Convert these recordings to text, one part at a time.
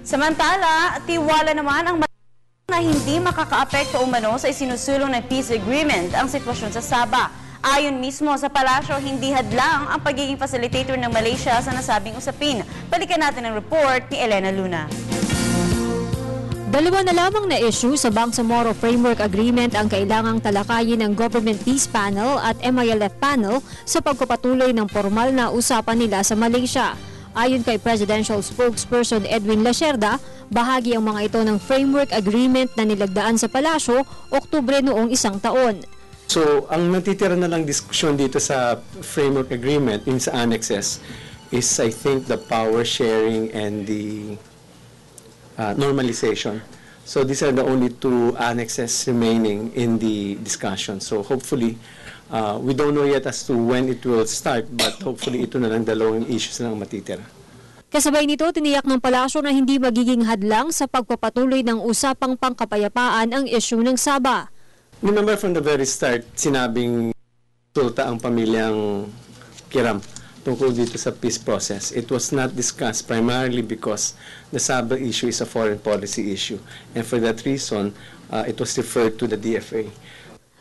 Samantala, tiwala naman ang na hindi makakaapekto umano sa isinusulong na peace agreement ang sitwasyon sa Sabah. Ayon mismo sa palasyo, hindi hadlang ang pagiging facilitator ng Malaysia sa nasabing usapin. Balikan natin ang report ni Elena Luna. Dalawa na lamang na issue sa Bangsamoro Framework Agreement ang kailangang talakayin ng Government Peace Panel at MILF Panel sa pagpapatuloy ng formal na usapan nila sa Malaysia. Ayon kay Presidential Spokesperson Edwin Lacerda, bahagi ang mga ito ng Framework Agreement na nilagdaan sa palasyo Oktubre noong isang taon. So, ang natitira na lang diskusyon dito sa Framework Agreement, yung sa annexes, is I think the power sharing and the normalization. So these are the only two annexes remaining in the discussion. So hopefully, we don't know yet as to when it will start, but hopefully ito na lang dalawang issues na ang matitira. Kasabay nito, tiniyak ng palasyo na hindi magiging hadlang sa pagpapatuloy ng usapang pangkapayapaan ang issue ng Sabah. Remember from the very start, sinabing sulta ang pamilyang Kiram tungkol dito sa peace process. It was not discussed primarily because the Sabah issue is a foreign policy issue. And for that reason, it was referred to the DFA.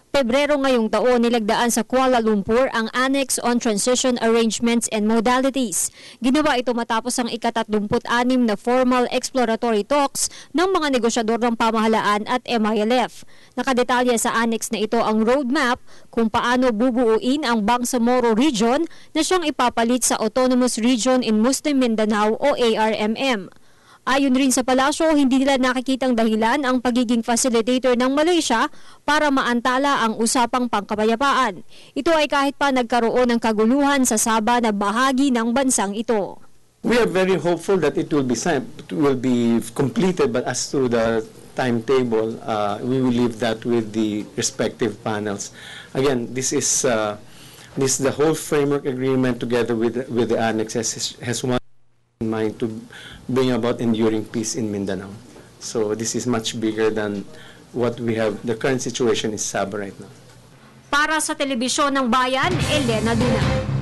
Pebrero ngayong taon nilagdaan sa Kuala Lumpur ang Annex on Transition Arrangements and Modalities. Ginawa ito matapos ang ika-36 na formal exploratory talks ng mga negosyador ng pamahalaan at MILF. Nakadetalya sa annex na ito ang roadmap kung paano bubuuin ang Bangsamoro Region na siyang ipapalit sa Autonomous Region in Muslim Mindanao o ARMM. Ayon rin sa palasyo, hindi nila nakikitang dahilan ang pagiging facilitator ng Malaysia para maantala ang usapang pangkapayapaan. Ito ay kahit pa nagkaroon ng kaguluhan sa Sabah na bahagi ng bansang ito. We are very hopeful that it will be completed, but as to the timetable, we will leave that with the respective panels. Again, this is the whole framework agreement together with the annexes has one in mind to bring about enduring peace in Mindanao. So this is much bigger than what we have. The current situation is Sabah right now. Para sa Telebisyon ng Bayan, Elena Luna.